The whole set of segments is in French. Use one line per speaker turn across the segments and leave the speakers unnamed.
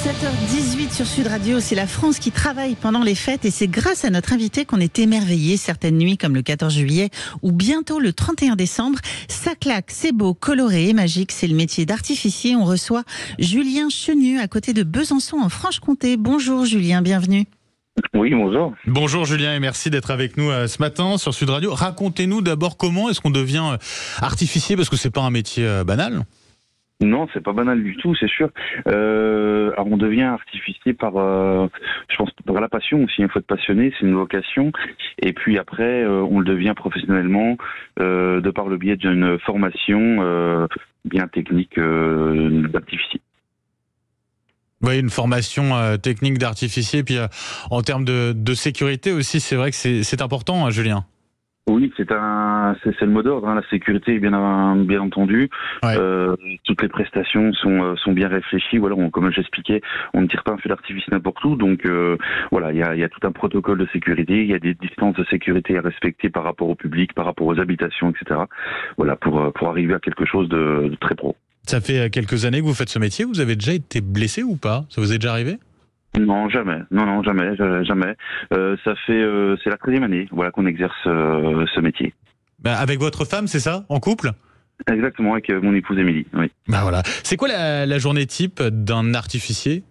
7h18 sur Sud Radio, c'est la France qui travaille pendant les fêtes et c'est grâce à notre invité qu'on est émerveillé certaines nuits comme le 14 juillet ou bientôt le 31 décembre. Ça claque, c'est beau, coloré et magique, c'est le métier d'artificier. On reçoit Julien Chenu à côté de Besançon en Franche-Comté. Bonjour Julien, bienvenue.
Oui, bonjour.
Bonjour Julien et merci d'être avec nous ce matin sur Sud Radio. Racontez-nous d'abord comment est-ce qu'on devient artificier parce que c'est pas un métier banal.
Non, c'est pas banal du tout, c'est sûr. Alors on devient artificier par, je pense, par la passion aussi. Il faut être passionné, c'est une vocation. Et puis après, on le devient professionnellement de par le biais d'une formation bien technique d'artificier.
Oui, une formation technique d'artificier. Puis en termes de sécurité aussi, c'est vrai que c'est important, hein, Julien.
Oui, c'est le mot d'ordre, hein, la sécurité, bien entendu.
Ouais.
Toutes les prestations sont bien réfléchies. Voilà, comme j'expliquais, on ne tire pas un feu d'artifice n'importe où. Donc voilà, il y a tout un protocole de sécurité, il y a des distances de sécurité à respecter par rapport au public, par rapport aux habitations, etc. Voilà, pour arriver à quelque chose de très pro.
Ça fait quelques années que vous faites ce métier. Vous avez déjà été blessé ou pas? Ça vous est déjà arrivé?
Non, jamais. Non, jamais. Ça fait, c'est la 13e année, voilà, qu'on exerce ce métier.
Avec votre femme, c'est ça? En couple?
Exactement, avec mon épouse Émilie, oui.
Voilà. C'est quoi la journée type d'un artificier?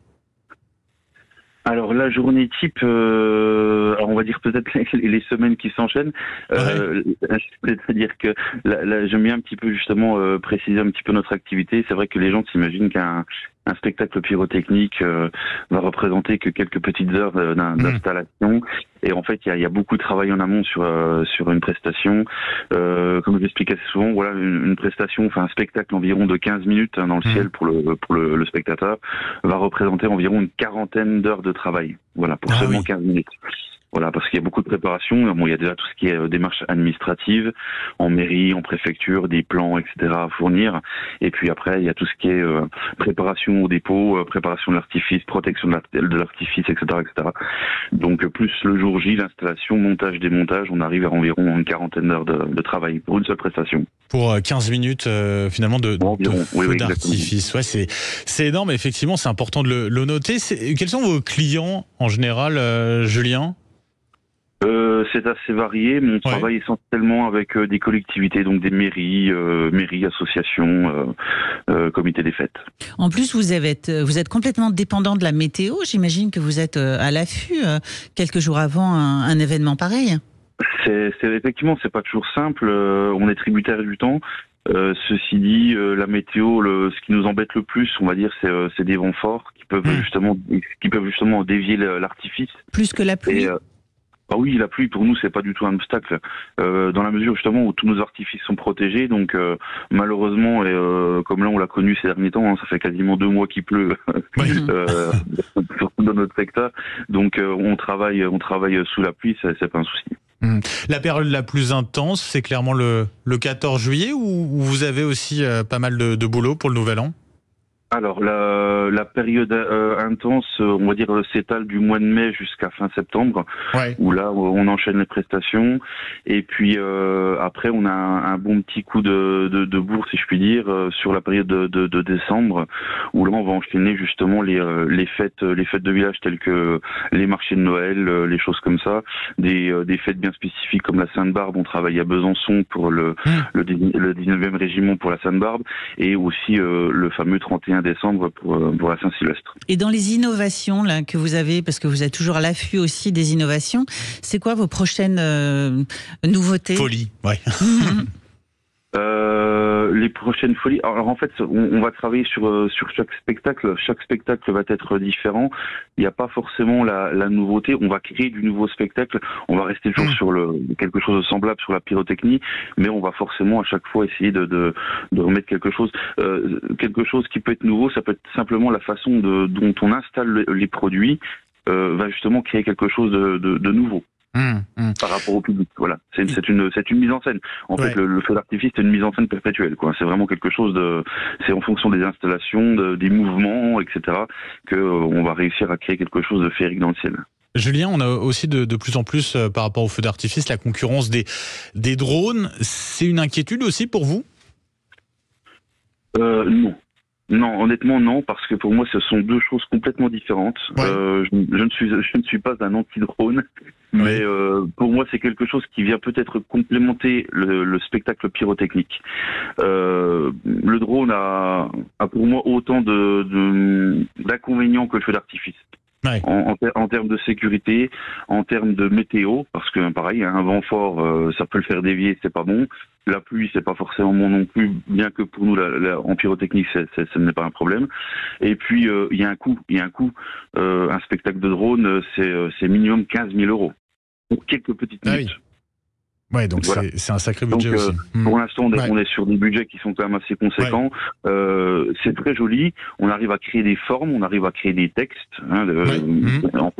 Alors la journée type, alors on va dire peut-être les semaines qui s'enchaînent. C'est-à-dire que là, j'aime bien un petit peu justement préciser un petit peu notre activité. C'est vrai que les gens s'imaginent qu'un spectacle pyrotechnique va représenter que quelques petites heures d'installation. Et en fait, il y a beaucoup de travail en amont sur une prestation. Comme je l'explique assez souvent, voilà, une prestation, enfin un spectacle environ de 15 minutes dans le ciel pour le spectateur va représenter environ une quarantaine d'heures de travail. Voilà, pour seulement 15 minutes. Voilà, parce qu'il y a beaucoup de préparation. Bon, il y a déjà tout ce qui est démarches administratives, en mairie, en préfecture, des plans, etc. à fournir. Et puis après, il y a tout ce qui est préparation au dépôt, préparation de l'artifice, protection de l'artifice, etc., etc. Donc, plus le jour J, l'installation, montage, démontage, on arrive à environ une quarantaine d'heures de travail pour une seule prestation.
Pour 15 minutes, finalement, de feu d'artifice.
Oui.
Ouais, c'est énorme. Effectivement, c'est important de le noter. Quels sont vos clients, en général, Julien ?
C'est assez varié, mais on travaille essentiellement avec des collectivités, donc des mairies, associations, comités des fêtes. En plus,
vous êtes complètement dépendant de la météo. J'imagine que vous êtes à l'affût quelques jours avant un événement pareil.
Effectivement, c'est pas toujours simple. On est tributaire du temps. Ceci dit, la météo, ce qui nous embête le plus, on va dire, c'est des vents forts qui peuvent justement dévier l'artifice.
Plus que la pluie.
Ah oui, la pluie pour nous c'est pas du tout un obstacle, dans la mesure justement où tous nos artifices sont protégés. Donc malheureusement, comme là on l'a connu ces derniers temps, hein, ça fait quasiment 2 mois qu'il pleut surtout dans notre secteur. Donc on travaille sous la pluie, c'est pas un souci.
La période la plus intense, c'est clairement le 14 juillet ou vous avez aussi pas mal de boulot pour le Nouvel An?
Alors la période intense, on va dire, s'étale du mois de mai jusqu'à fin septembre, où là on enchaîne les prestations. Et puis après on a un bon petit coup de bourre, si je puis dire, sur la période de décembre, où là on va enchaîner justement les fêtes de village telles que les marchés de Noël, les choses comme ça, des fêtes bien spécifiques comme la Sainte-Barbe. On travaille à Besançon pour le 19e régiment pour la Sainte-Barbe, et aussi le fameux 31 décembre pour la Saint-Sylvestre.
Et dans les innovations là, que vous avez, parce que vous êtes toujours à l'affût aussi des innovations, c'est quoi vos prochaines nouveautés?
Folie, ouais.
Les prochaines folies. Alors en fait, on va travailler sur chaque spectacle. Chaque spectacle va être différent. Il n'y a pas forcément la nouveauté. On va créer du nouveau spectacle. On va rester toujours sur quelque chose de semblable sur la pyrotechnie, mais on va forcément à chaque fois essayer de remettre quelque chose qui peut être nouveau. Ça peut être simplement la façon dont on installe les produits va justement créer quelque chose de nouveau. Par rapport au public, voilà. C'est une mise en scène. En fait, le feu d'artifice, c'est une mise en scène perpétuelle, quoi. C'est vraiment quelque chose c'est en fonction des installations, des mouvements, etc., que on va réussir à créer quelque chose de féerique dans le ciel.
Julien, on a aussi de plus en plus, par rapport au feu d'artifice, la concurrence des drones. C'est une inquiétude aussi pour vous?
Non. Non, honnêtement non, parce que pour moi ce sont deux choses complètement différentes.
Ouais.
Je ne suis pas un anti-drone, mais pour moi c'est quelque chose qui vient peut-être complémenter le spectacle pyrotechnique. Le drone a pour moi autant d'inconvénients que le feu d'artifice.
Ouais.
En termes de sécurité, en termes de météo, parce que pareil, un vent fort, ça peut le faire dévier, c'est pas bon. La pluie, c'est pas forcément bon non plus, bien que pour nous, en pyrotechnique, ce n'est pas un problème. Et puis, il y a un coût. Un spectacle de drone, c'est minimum 15 000 euros pour quelques petites minutes.
Oui. Ouais, donc voilà. C'est un sacré budget
donc,
aussi.
Pour l'instant, on est sur des budgets qui sont quand même assez conséquents. Ouais. C'est très joli. On arrive à créer des formes, on arrive à créer des textes. Hein,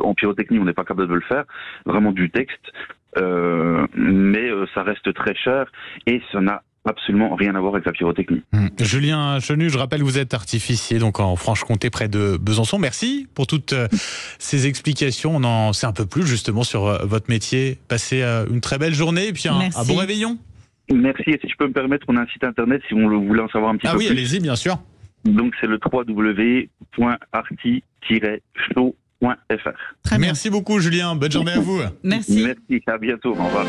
en pyrotechnie, on n'est pas capable de le faire. Vraiment du texte. Mais ça reste très cher et ça n'a absolument rien à voir avec la pyrotechnie.
Julien Chenu, je rappelle, vous êtes artificier donc en Franche-Comté près de Besançon. Merci pour toutes ces explications. On en sait un peu plus justement sur votre métier. Passez une très belle journée et puis un bon réveillon.
Merci. Et si je peux me permettre, on a un site internet si vous voulez en savoir un petit peu plus.
Ah oui, allez-y, bien sûr.
Donc c'est le www.arti-show.fr.
Merci beaucoup Julien. Bonne journée à vous.
Merci.
Merci. À bientôt. Au revoir.